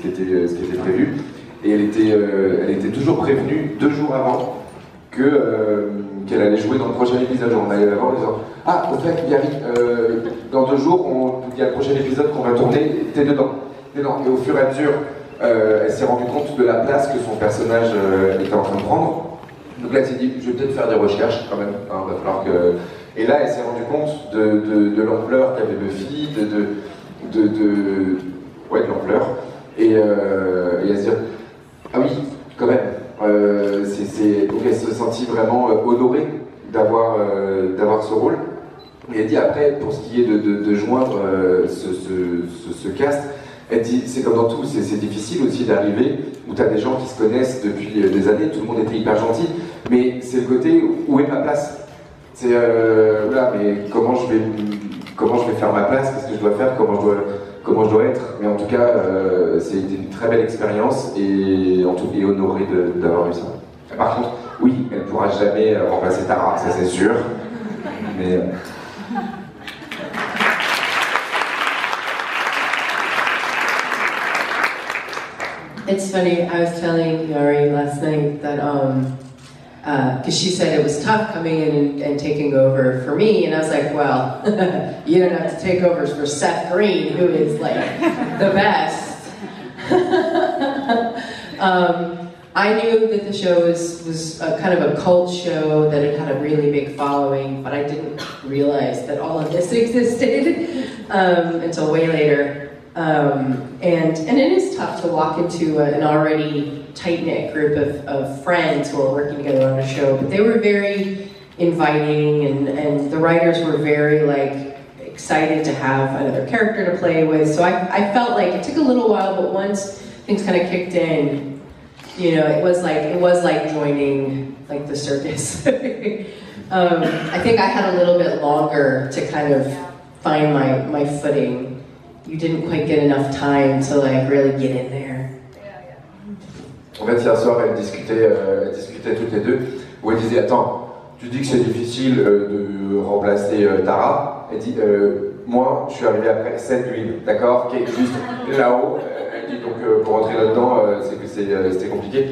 ce qui était prévu. Et elle était toujours prévenue 2 jours avant qu'elle allait jouer dans le prochain épisode. On allait la voir en disant « Ah, au fait, Yari, dans 2 jours, il y a le prochain épisode qu'on va tourner, t'es dedans. » Et au fur et à mesure, elle s'est rendue compte de la place que son personnage était en train de prendre. Donc là, elle s'est dit, je vais peut-être faire des recherches quand même. Hein, va falloir que... Et là, elle s'est rendue compte de l'ampleur qu'avait Buffy, de l'ampleur. Et elle se dit, ah oui, quand même. Donc elle se sentit vraiment honorée d'avoir ce rôle. Et elle dit après, pour ce qui est de joindre ce cast, elle dit, c'est comme dans tout, c'est difficile aussi d'arriver où tu as des gens qui se connaissent depuis des années, tout le monde était hyper gentil, mais c'est le côté où est ma place. C'est là, mais comment je vais faire ma place, qu'est-ce que je dois faire, comment je dois être. Mais en tout cas, c'était une très belle expérience et honorée d'avoir eu ça. Par contre, oui, elle ne pourra jamais remplacer Tara, ça c'est sûr. Mais It's funny, I was telling Yari last night that, because she said it was tough coming in and taking over for me, and I was like, well, you don't have to take over for Seth Green, who is like the best. I knew that the show was a kind of a cult show, that it had a really big following, but I didn't realize that all of this existed until way later. And it is tough to walk into an already tight-knit group of friends who are working together on a show, but they were very inviting, and the writers were very like excited to have another character to play with. So I felt like it took a little while, but once things kind of kicked in, you know, it was like joining like the circus. I think I had a little bit longer to kind of find my footing. You didn't quite get enough time to like really get in there. En fait, hier soir, elles discutaient toutes les deux, où elle disait, attends, tu dis que c'est difficile de remplacer Tara. Elle dit, moi, je suis arrivé après 7 nuits, d'accord, qui est juste là-haut. Elle dit, donc, pour rentrer là-dedans, c'est que c'était compliqué.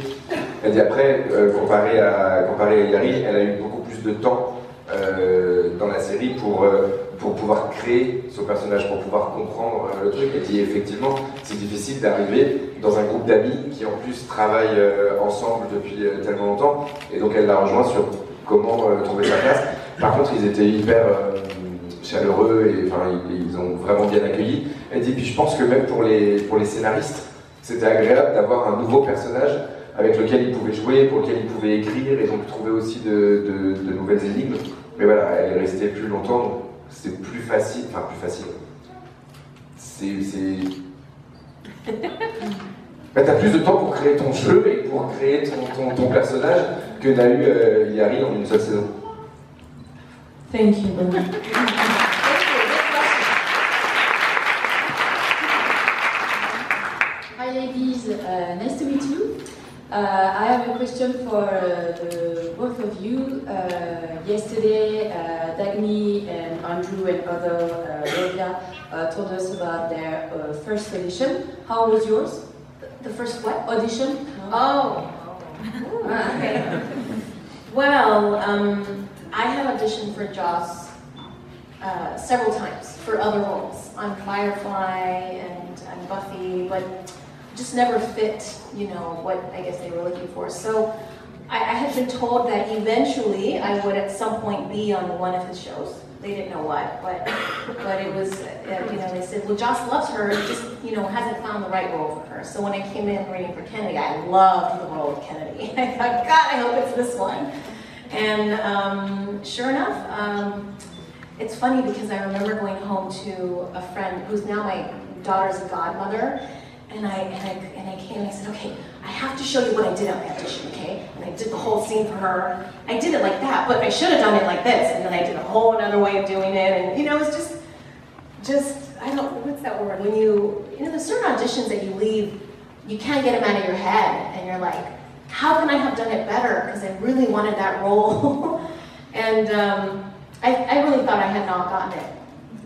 Elle dit, après, comparé à Yari, elle a eu beaucoup plus de temps dans la série pour pouvoir créer son personnage, pour pouvoir comprendre le truc. Elle dit effectivement, c'est difficile d'arriver dans un groupe d'amis qui en plus travaillent ensemble depuis tellement longtemps, et donc elle l'a rejoint sur comment trouver sa place. Par contre, ils étaient hyper chaleureux et enfin, ils ont vraiment bien accueilli. Elle dit, puis je pense que même pour les scénaristes, c'était agréable d'avoir un nouveau personnage avec lequel ils pouvaient jouer, pour lequel ils pouvaient écrire, et donc trouver aussi de nouvelles énigmes. Mais voilà, elle est restée plus longtemps, donc c'est plus facile, enfin plus facile. Bah, t'as plus de temps pour créer ton jeu et pour créer ton personnage que n'a eu Yari en une seule saison. Thank you. Hi ladies, nice to meet you. I have a question for the both of you. Yesterday, Dagny and Andrew and other Olga told us about their first audition. How was yours? The first what? Audition? Oh. Okay. Well, I have auditioned for Joss several times for other roles on Firefly and Buffy, but just never fit, you know, what I guess they were looking for. So I had been told that eventually I would at some point be on one of his shows. They didn't know what, but it was, you know, they said, well, Joss loves her, just, you know, hasn't found the right role for her. So when I came in reading for Kennedy, I loved the role of Kennedy. I thought, God, I hope it's this one. And sure enough, it's funny because I remember going home to a friend who's now my daughter's godmother, and I came and I said, okay, I have to show you what I did on the audition, okay? And I did the whole scene for her. I did it like that, but I should have done it like this, and then I did a whole another way of doing it, and you know, it's just, I don't, what's that word? When you know, there's certain auditions that you leave, you can't get them out of your head, and you're like, how can I have done it better? Because I really wanted that role. And I really thought I had not gotten it.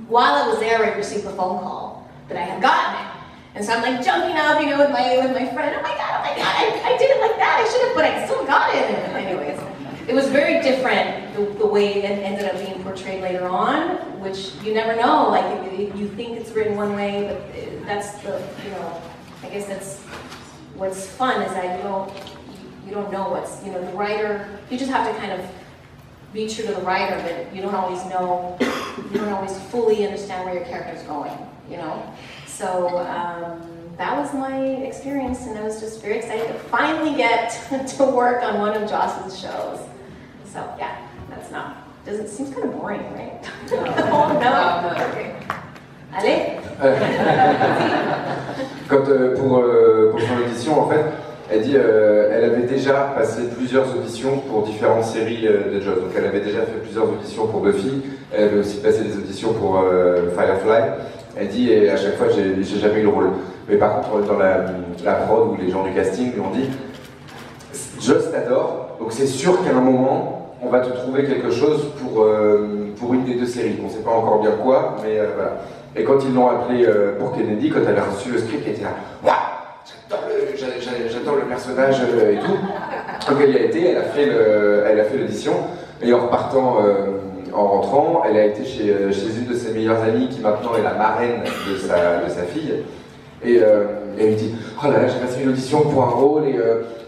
While I was there, I received a phone call that I had gotten it. And so I'm like jumping up, you know, with my friend. Oh my god, I did it like that. I should have, but I still got it. And anyways, it was very different the way it ended up being portrayed later on, which you never know. Like you think it's written one way, but that's the, you know, I guess that's what's fun is that you don't know what's, you know, the writer. You just have to kind of be true to the writer, but you don't always know. You don't always fully understand where your character's going, you know. So that was my experience, and I was just very excited to finally get to work on one of Joss's shows. So yeah, seems kind of boring, right? Oh no. Okay. Allez. Quand pour son audition, en fait, elle dit elle avait déjà passé plusieurs auditions pour différentes séries de Joss. Donc elle avait déjà fait plusieurs auditions pour Buffy, elle avait aussi passé des auditions pour Firefly. Elle dit, et à chaque fois, j'ai jamais eu le rôle. Mais par contre, dans la prod où les gens du casting lui ont dit, Joss t'adore, donc c'est sûr qu'à un moment, on va te trouver quelque chose pour une des deux séries. On ne sait pas encore bien quoi, mais voilà. Et quand ils l'ont appelé pour Kennedy, quand elle a reçu le script, elle était là, waouh, j'adore le personnage et tout. Donc elle y a été, elle a fait l'audition, et en repartant, en rentrant, elle a été chez une de ses meilleures amies qui maintenant est la marraine de sa fille. Et elle lui dit, oh là là, j'ai passé une audition pour un rôle et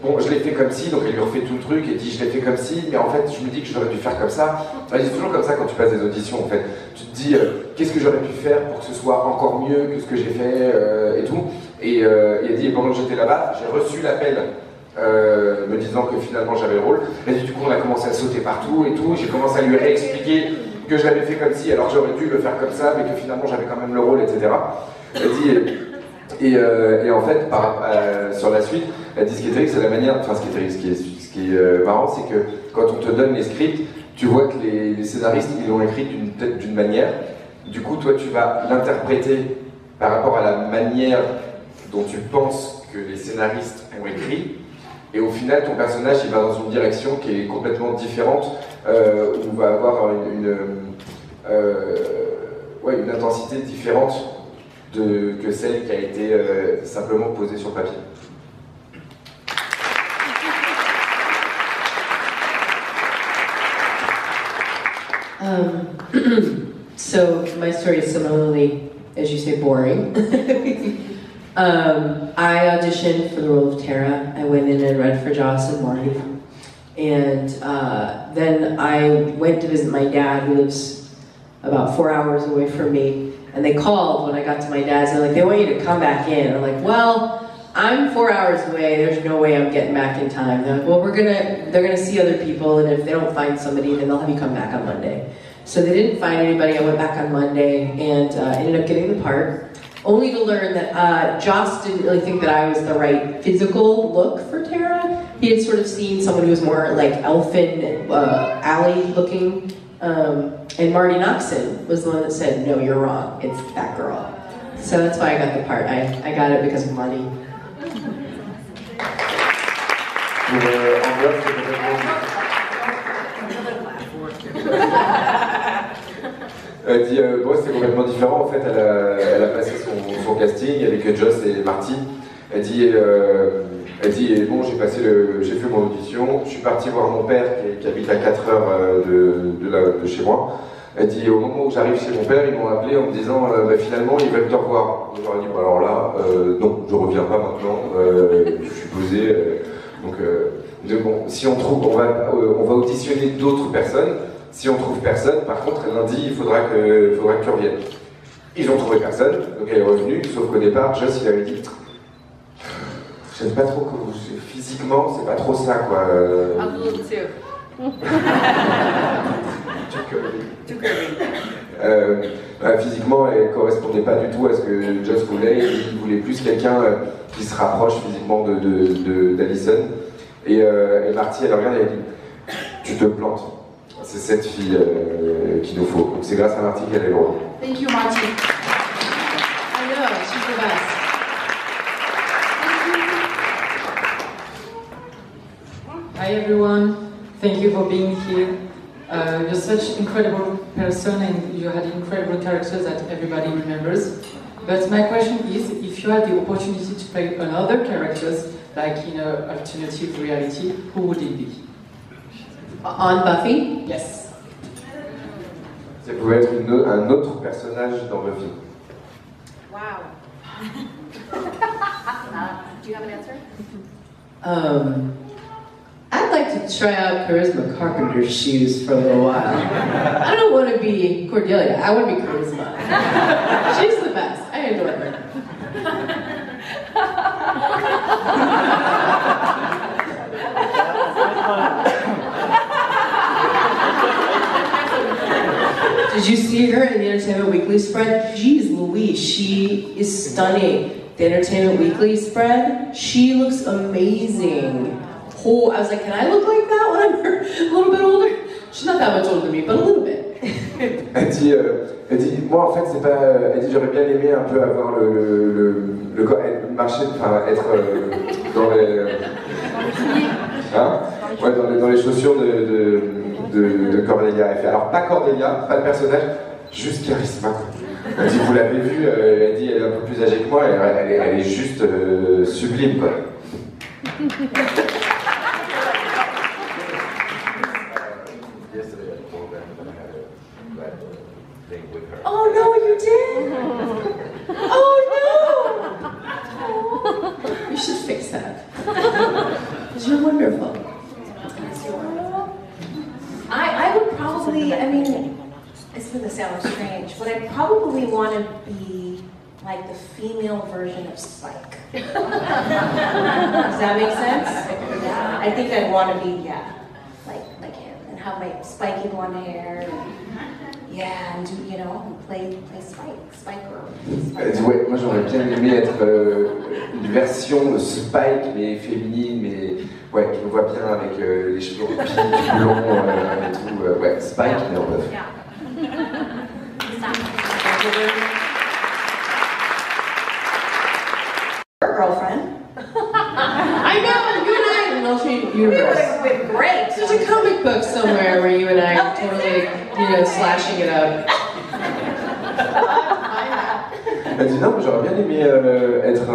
bon, je l'ai fait comme ci, donc elle lui refait tout le truc et dit, je l'ai fait comme ci, mais en fait, je me dis que j'aurais dû faire comme ça. Enfin, c'est toujours comme ça quand tu passes des auditions, en fait. Tu te dis, qu'est-ce que j'aurais pu faire pour que ce soit encore mieux que ce que j'ai fait et tout. Et elle dit, pendant que j'étais là-bas, j'ai reçu l'appel me disant que finalement j'avais le rôle. Et du coup, on a commencé à sauter partout et tout. J'ai commencé à lui réexpliquer que je l'avais fait comme ci, alors j'aurais dû le faire comme ça, mais que finalement j'avais quand même le rôle, etc. Elle dit... Et en fait, sur la suite, elle dit ce qui est terrible, c'est la manière. Enfin, ce qui est marrant, c'est que quand on te donne les scripts, tu vois que les scénaristes, ils l'ont écrit d'une manière. Du coup, toi, tu vas l'interpréter par rapport à la manière dont tu penses que les scénaristes ont écrit. Et au final, ton personnage, il va dans une direction qui est complètement différente, où il va avoir une intensité différente que celle qui a été simplement posée sur papier. So my story is similarly, as you say, boring. I auditioned for the role of Tara. I went in and read for Joss and Marty. And then I went to visit my dad, who lives about 4 hours away from me. And they called when I got to my dad's. They're like, they want you to come back in. I'm like, well, I'm 4 hours away. There's no way I'm getting back in time. They're like, well, they're gonna see other people, and if they don't find somebody, then they'll have you come back on Monday. So they didn't find anybody. I went back on Monday and ended up getting the part, only to learn that Joss didn't really think that I was the right physical look for Tara. He had sort of seen someone who was more like elfin, alley looking. And Marty Noxon was the one that said, no, you're wrong, it's that girl. So that's why I got the part. I got it because of Marty. Elle dit, bon, c'est complètement différent. En fait, elle a passé son casting avec Joss et Marty. Elle dit, bon, j'ai fait mon audition, je suis parti voir mon père qui habite à 4 heures de chez moi. Elle dit, au moment où j'arrive chez mon père, ils m'ont appelé en me disant, finalement, ils veulent te revoir. Je leur ai dit, bah, alors là, non, je reviens pas maintenant, je suis posé. Donc bon, si on trouve, on va auditionner d'autres personnes. Si on trouve personne, par contre, lundi, il faudra que tu reviennes. Ils ont trouvé personne, donc elle est revenue, sauf qu'au départ, Joss, il avait dit, j'aime pas trop physiquement, c'est pas trop ça, quoi. A little too. Physiquement, elle correspondait pas du tout à ce que Joss voulait. Il voulait plus quelqu'un qui se rapproche physiquement d'Allison. Et Marty, elle regarde et elle dit, tu te plantes. C'est cette fille qu'il nous faut. Donc c'est grâce à Marty qu'elle est loin. Thank you, Marty. I know, she's the best. Hi everyone, thank you for being here. You're such an incredible person and you had incredible characters that everybody remembers. But my question is, if you had the opportunity to play another characters, like in an alternative reality, who would it be? On Buffy? Yes. Ça pouvait être un autre personnage dans Buffy. Wow. Do you have an answer? I'd like to try out Charisma Carpenter's shoes for a little while. I don't want to be Cordelia. I want to be Charisma. She's the best. I adore her. Did you see her in the Entertainment Weekly spread? Jeez Louise, she is stunning. The Entertainment Weekly spread, she looks amazing. Oh, I was like, can I look like that when I'm a little bit older? She's not that much older than me, but a little bit. Elle dit, moi en fait c'est pas, elle dit j'aurais bien aimé un peu avoir le marcher, enfin être dans les, hein, ouais, dans les chaussures de Cordelia. Elle fait alors pas Cordelia, pas le personnage, juste Charisma. Elle dit vous l'avez vue, elle dit elle est un peu plus âgée que moi, elle est juste sublime quoi. Oh no, you did? Oh no! You should fix that. You're wonderful. I would probably, I mean, it's going to sound strange, but I'd probably want to be like the female version of Spike. Does that make sense? Yeah. I think I'd want to be, like him, and have my spiky blonde hair, and do, you know, play Spike Girl. Elle dit ouais, moi j'aurais bien aimé être une version de Spike, mais féminine, mais ouais, je me vois bien avec les cheveux plus longs et tout, ouais, Spike, mais en meuf. Yeah. Girlfriend. I know, you and I in an alternate universe. We would have been great. There's a comic book somewhere where you and I are totally, slashing it up. Elle dit non, mais j'aurais bien aimé être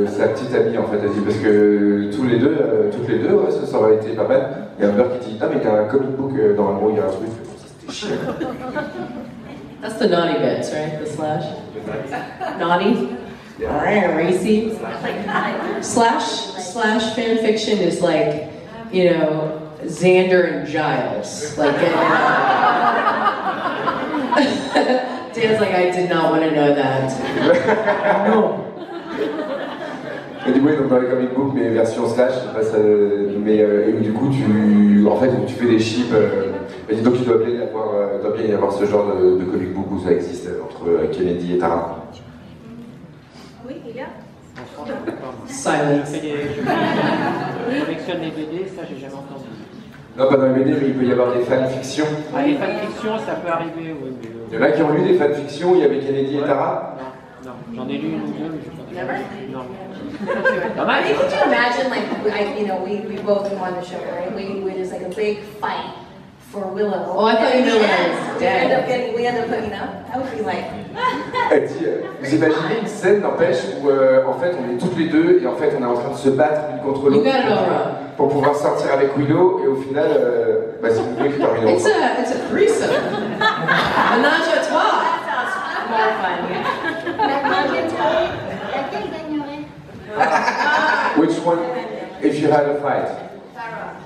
sa petite amie en fait. Elle dit parce que toutes les deux, ouais, ça aurait été pas mal. Il y a un beurre qui dit non, mais il y a un comic book normalement, il y a un truc. C'était chiant. That's the naughty bits, right? The slash. Naughty. Racy. Slash fan fiction is like, Xander and Giles. Like, Dan's like, I did not want to know that. Non. Et du coup, donc dans les comic books, mais version slash, mais du coup, tu fais des chips. Et donc il doit bien y avoir ce genre de comic book où ça existe entre Kennedy et Tara. Oui, il y a. Silence. Je collectionne les BD, ça j'ai jamais entendu. Non, pas dans les BD, mais il peut y avoir des fanfictions. Ah, les fanfictions, ça peut arriver, oui. Mais il y en a qui ont lu des fanfictions, il y avait Kennedy et Tara. Non, j'en ai lu une ou deux, mais je pense Never? Non. I mean, could you imagine, like, we both come on the show, right? There's like a big fight for Willow. Oh, I thought you meant when I was dead. We end up hooking up. That would be like. Elle dit, vous imaginez une scène, n'empêche, où en fait on est toutes les deux et en fait on est en train de se battre l'une contre You l'autre got it all wrong. pour pouvoir sortir avec Willow et au final, c'est une qui termine It's a threesome. Ménage à trois. More fun, yeah. Which one, if you had a fight?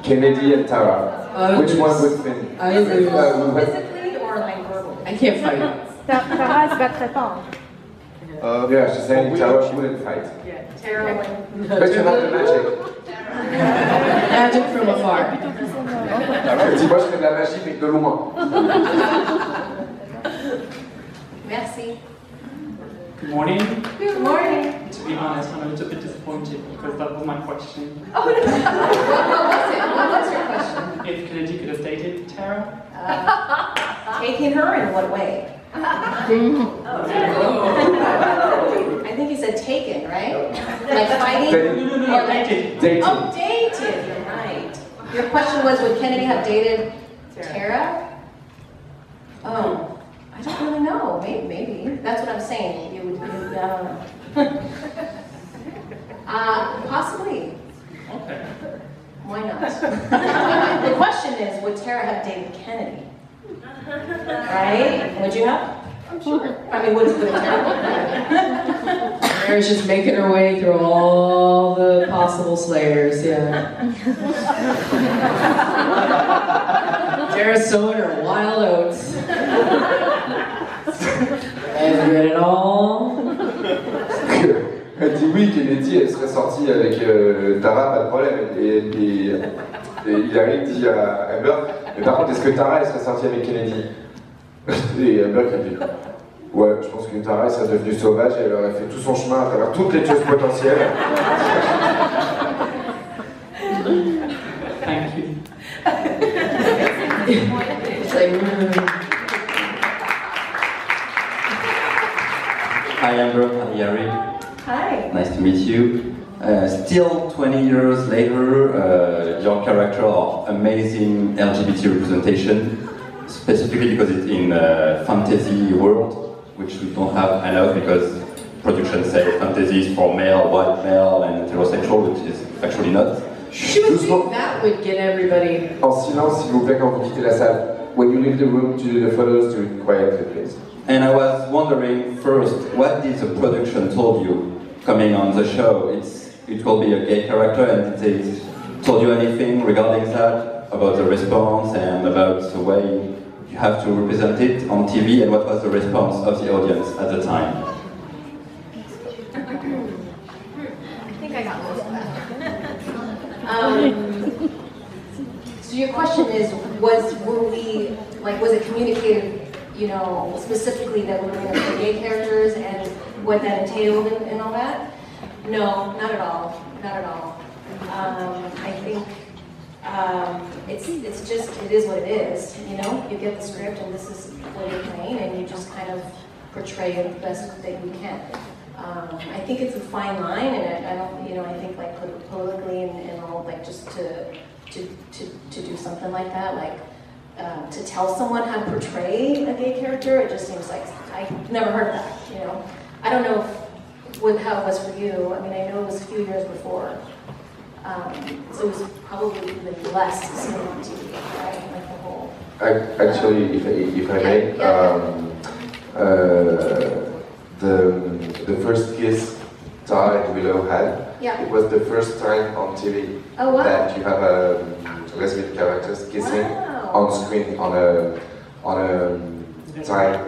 Kennedy and Tara. Which one would win? I agree. Physically or like verbally? I can't fight. Tara se battrait pas. Yeah, she's saying Tara wouldn't fight. Tara would. But you have the magic. Magic from afar. Elle dit, moi je fais de la magie mais de loin. Merci. Good morning. Good morning. To be honest, I'm a little bit disappointed because that was my question. Oh, no. What was your question? If Kennedy could have dated Tara? Taking her in what way? I think he said taken, right? Like fighting? No, Or like- dated. Dating. Oh, dated, you're right. Your question was, would Kennedy have dated Tara? Oh, I don't really know. Maybe. That's what I'm saying. It would Yeah. Possibly. Okay. Why not? The question is, would Tara have dated Kennedy? Right? Would you have? I'm sure. I mean, would Tara? Tara's just making her way through all the possible slayers, yeah. Tara's sowing her wild oats. Have you read it all? Elle dit oui, Kennedy, elle serait sortie avec Tara, pas de problème. Et Hilary dit à Amber, mais par contre, est-ce que Tara, elle serait sortie avec Kennedy? Et Amber qui dit, ouais, je pense que Tara, elle serait devenue sauvage et elle aurait fait tout son chemin à travers toutes les tueuses potentielles. Thank you. It's like, Hi Amber, hi Yari. Hi. Nice to meet you. Still 20 years later, your character are amazing LGBT representation, specifically because it's in a fantasy world, which we don't have enough because production say fantasy is for male, white male, and heterosexual, which is actually not. she would think that would get everybody. En silence, s'il vous plaît, quand vous quittez la salle. When you leave the room to do the photos, do it quietly, please. And I was wondering first, what did the production told you coming on the show? It will be a gay character, and they told you anything regarding that, about the response and about the way you have to represent it on TV, and what was the response of the audience at the time? I think I got most of that. So your question is, was it communicated, specifically that we were going to play gay characters and what that entailed and all that? No, not at all. Not at all. I think it's just, it is what it is, You get the script and this is what you're playing and you just kind of portray it the best that you can. I think it's a fine line, and I don't, I think like politically and all, like just to do something like that, like to tell someone how to portray a gay character, it just seems like I've never heard of that. I don't know how it was for you. I mean, I know it was a few years before, so it was probably less seen on TV, right? Like the whole. Actually, if I may. The first kiss Tara and Willow had, it was the first time on TV that you have lesbian characters kissing on screen on a time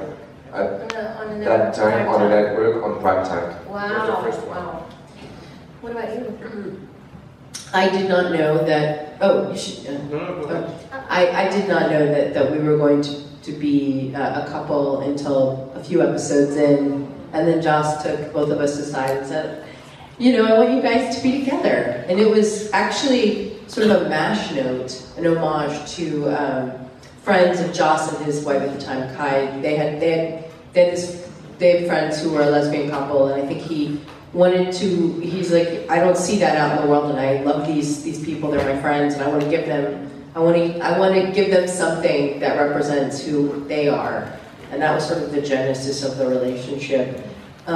on a network on prime time. Wow! Wow! What about you? I did not know that. Oh, you should. I did not know that we were going to be a couple until a few episodes in. And then Joss took both of us aside and said, I want you guys to be together. And it was actually sort of a MASH note, an homage to friends of Joss and his wife at the time, Kai. They had friends who were a lesbian couple, and I think he's like, I don't see that out in the world, and I love these people, they're my friends, and I want to give them something that represents who they are. And that was sort of the genesis of the relationship. We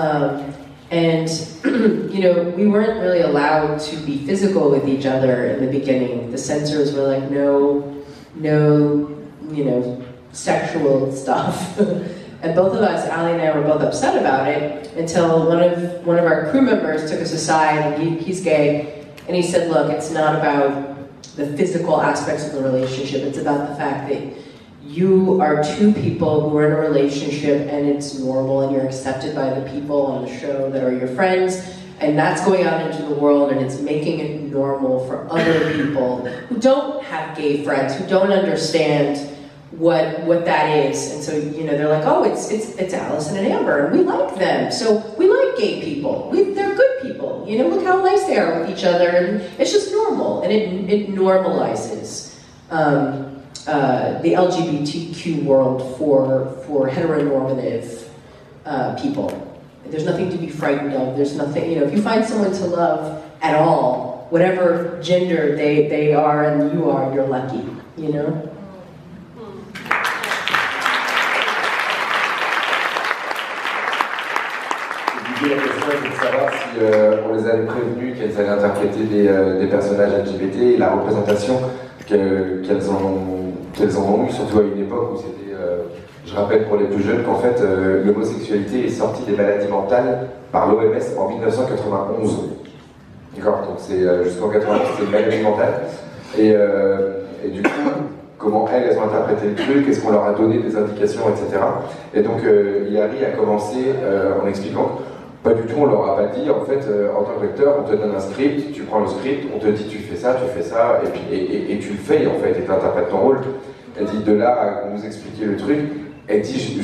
weren't really allowed to be physical with each other in the beginning. The censors were like, no, sexual stuff. And both of us, Ali and I, were both upset about it until one of our crew members took us aside, and he's gay, and he said, look, it's not about the physical aspects of the relationship, it's about the fact that you are two people who are in a relationship and it's normal and you're accepted by the people on the show that are your friends, and that's going out into the world and it's making it normal for other people who don't have gay friends, who don't understand what that is. And so, they're like, oh, it's Allison and Amber and we like them. So we like gay people. They're good people. Look how nice they are with each other, and it's just normal, and it normalizes the LGBTQ world for heteronormative people. There's nothing to be frightened of. There's nothing, if you find someone to love at all, whatever gender they are and you are, you're lucky, L'idée, la question, c'est de savoir si on les avait prévenus qu'elles allaient interpréter des personnages LGBT et la représentation qu'elles en ont eu, surtout à une époque où c'était, je rappelle pour les plus jeunes, qu'en fait l'homosexualité est sortie des maladies mentales par l'OMS en 1991. D'accord, donc c'est jusqu'en 91, c'est une maladie mentale. Et du coup, comment elles ont interprété le truc, est-ce qu'on leur a donné des indications, etc. Et donc Hilary a commencé en expliquant, pas du tout, on leur a pas dit, en fait, en tant qu'acteur, on te donne un script, tu prends le script, on te dit tu fais ça, et puis et tu le fais en fait, et tu interprètes ton rôle. Elle dit de là à nous expliquer le truc, elle dit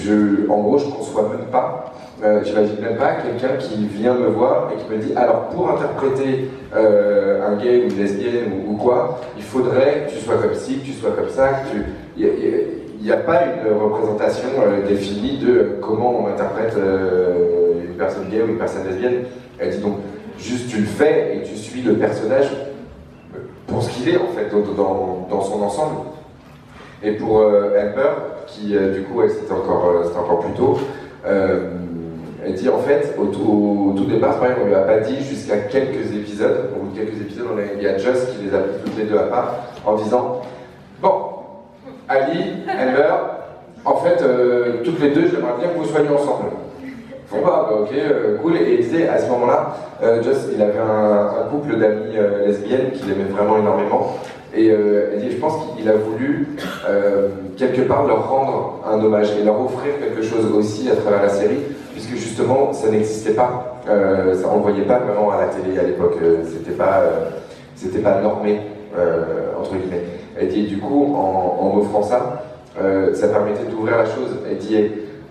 en gros je conçois même pas, j'imagine même pas quelqu'un qui vient me voir et qui me dit alors pour interpréter un gay ou une lesbienne ou quoi, il faudrait que tu sois comme ci, que tu sois comme ça, que il n'y a pas une représentation définie de comment on interprète une personne gay ou une personne lesbienne. Elle dit donc juste tu le fais et tu suis le personnage pour ce qu'il est en fait dans son ensemble. Et pour Amber, qui du coup c'était encore plus tôt, elle dit en fait au tout départ, c'est pareil, on lui a pas dit jusqu'à quelques épisodes. Au bout de quelques épisodes, il y a Joss qui les a pris toutes les deux à part en disant bon, Ali, Amber, en fait toutes les deux, j'aimerais bien que vous soyez ensemble. Bon bah ok, cool. Et il disait à ce moment-là, Joss, il avait un couple d'amies lesbiennes qu'il aimait vraiment énormément. Et elle dit, je pense qu'il a voulu quelque part leur rendre un hommage et leur offrir quelque chose aussi à travers la série, puisque justement ça n'existait pas, ça, on ne voyait pas vraiment à la télé à l'époque, c'était pas normé entre guillemets. Elle dit, et du coup en offrant ça, ça permettait d'ouvrir la chose. Elle dit,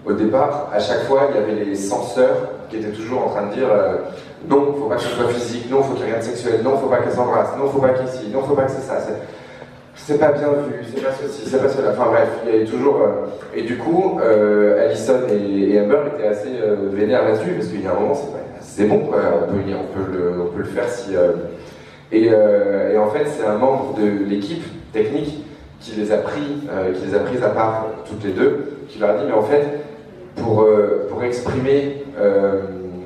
au départ, à chaque fois, il y avait les censeurs qui étaient toujours en train de dire non, faut pas que ce soit physique, non, faut qu'il y ait rien de sexuel, non, faut pas qu'elle s'embrasse, non, faut pas qu'il y ait ci, non, faut pas que c'est ça, c'est pas bien vu, c'est pas ceci, c'est pas cela. Enfin bref, il y avait toujours. Et du coup, Allison et Amber étaient assez vénères là-dessus, parce qu'il y a un moment, c'est bon, quoi, on peut le faire si. Et en fait, c'est un membre de l'équipe technique qui les a prises à part toutes les deux, qui leur a dit mais en fait, pour exprimer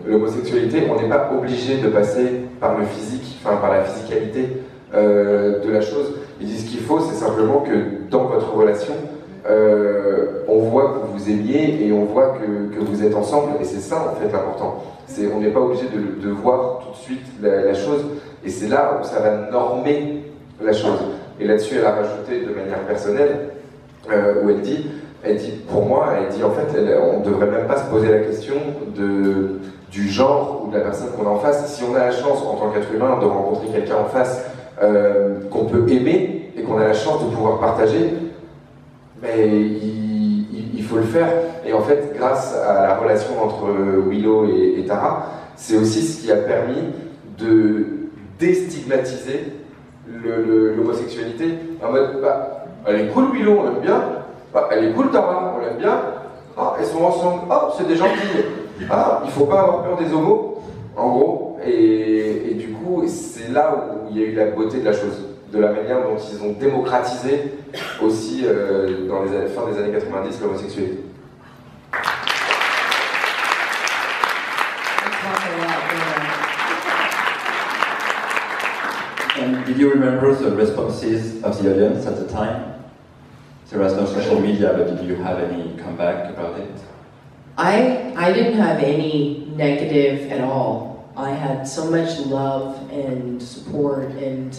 l'homosexualité, on n'est pas obligé de passer par le physique, enfin par la physicalité de la chose. Ils disent ce qu'il faut, c'est simplement que dans votre relation, on voit que vous vous aimiez et on voit que vous êtes ensemble, et c'est ça en fait l'important. On n'est pas obligé de voir tout de suite la chose, et c'est là où ça va normer la chose. Et là-dessus, elle a rajouté de manière personnelle, où elle dit pour moi, elle dit en fait, on ne devrait même pas se poser la question du genre ou de la personne qu'on a en face. Si on a la chance, en tant qu'être humain, de rencontrer quelqu'un en face qu'on peut aimer et qu'on a la chance de pouvoir partager, mais il faut le faire. Et en fait, grâce à la relation entre Willow et Tara, c'est aussi ce qui a permis de déstigmatiser l'homosexualité. En mode, bah, elle est cool Willow, on l'aime bien. Ah, elle est cool Tara, on l'aime bien. Ah, elles sont ensemble. Ah, c'est des gentilles. Ah, il faut pas avoir peur des homos, en gros. Et du coup, c'est là où il y a eu la beauté de la chose, de la manière dont ils ont démocratisé aussi dans les fin des années 90 l'homosexualité. And did you remember the responses of the audience at the time? There was no social media, but did you have any comeback about it? I didn't have any negative at all. I had so much love and support and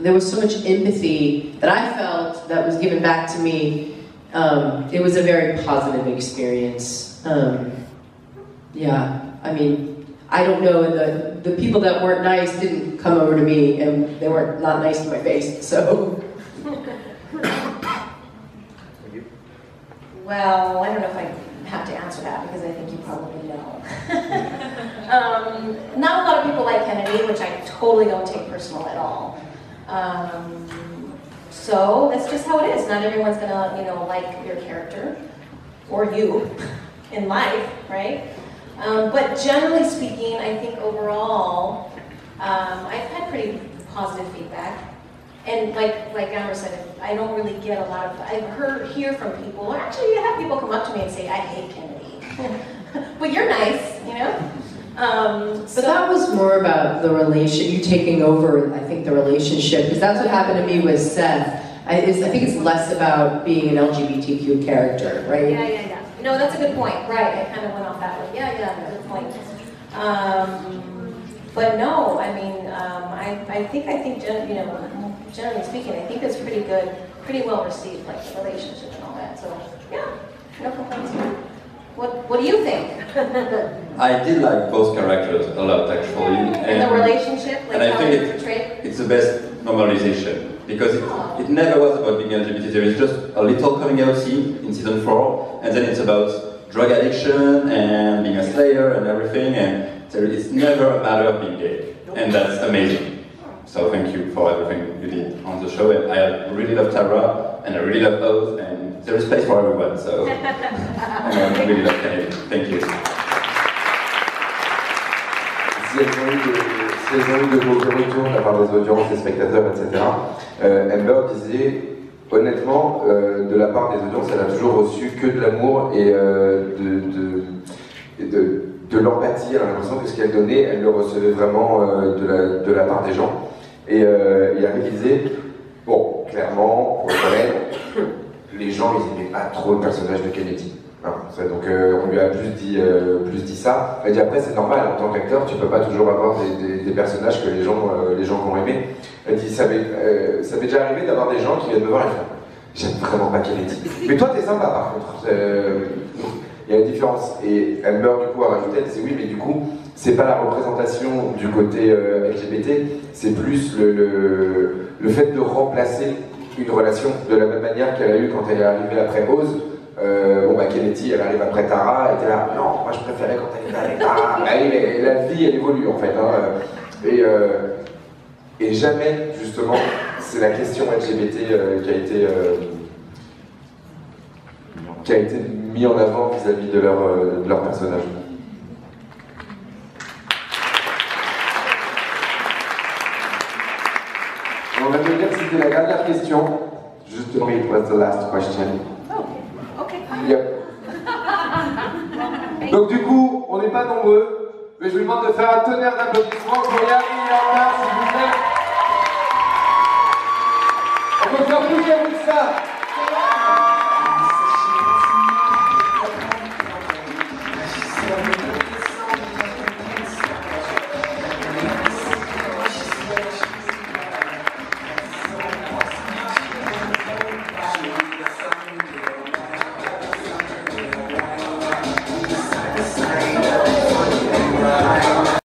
there was so much empathy that I felt that was given back to me. It was a very positive experience. Yeah, I mean, I don't know, the people that weren't nice didn't come over to me, and they were not nice to my face, so. Well, I don't know if I have to answer that because I think you probably know. Not a lot of people like Kennedy, which I totally don't take personal at all. So that's just how it is. Not everyone's gonna, like your character or you in life, right? But generally speaking, I think overall, I've had pretty positive feedback. And like Amber said, I don't really get a lot of, hear from people, or actually I have people come up to me and say, I hate Kennedy. But you're nice, you know? But that was more about the relation, you taking over, I think, the relationship, because that's what happened to me with Seth. I think it's less about being an LGBTQ character, right? Yeah. No, that's a good point. Right, I kind of went off that way. Yeah, good point. But no, I mean, I think, you know, generally speaking, I think it's pretty good, pretty well received, like the relationship and all that. So yeah, no complaints here. What do you think? I did like both characters a lot, actually. And the relationship, like and how I think it's portrayed? it's the best normalization. Because it never was about being LGBT. There is just a little coming out scene in season 4, and then it's about drug addiction and being a slayer and everything, and it's never a matter of being gay. And that's amazing. So thank you for everything you did on the show. And I really love Tara, and I really love Oath, and there is place for everyone, so and I really love Kennedy. Thank you. Si elles ont eu de beaux retours de la part des audiences, des spectateurs, etc., Amber disait, honnêtement, de la part des audiences, elle a toujours reçu que de l'amour et de l'empathie. Elle a l'impression que ce qu'elle donnait, elle le recevait vraiment de la part des gens. Et Harry disait, bon, clairement, pour le les gens, ils n'aimaient pas trop le personnage de Kennedy. Donc on lui a plus dit ça. Elle dit après c'est normal, en tant qu'acteur tu peux pas toujours avoir des personnages que les gens vont aimer. Elle dit ça m'est déjà arrivé d'avoir des gens qui viennent me voir et faire j'aime vraiment pas Kennedy. Mais toi t'es sympa par contre. Il y a une différence. Et Amber du coup a rajouté, elle disait oui mais du coup c'est pas la représentation du côté LGBT, c'est plus le fait de remplacer une relation de la même manière qu'elle a eu quand elle est arrivée après Oz. Kennedy, elle arrive après Tara, elle était là, non, moi je préférais quand elle était avec Tara. La vie, elle évolue en fait. Et jamais, justement, c'est la question LGBT qui a été mise en avant vis-à-vis de leur personnage. On va te dire que c'était la dernière question. Just to me, it was the last question. Yep. Donc du coup, on n'est pas nombreux, mais je vous demande de faire un tonnerre d'applaudissements pour Yari et Anna, s'il vous plaît. On peut faire plus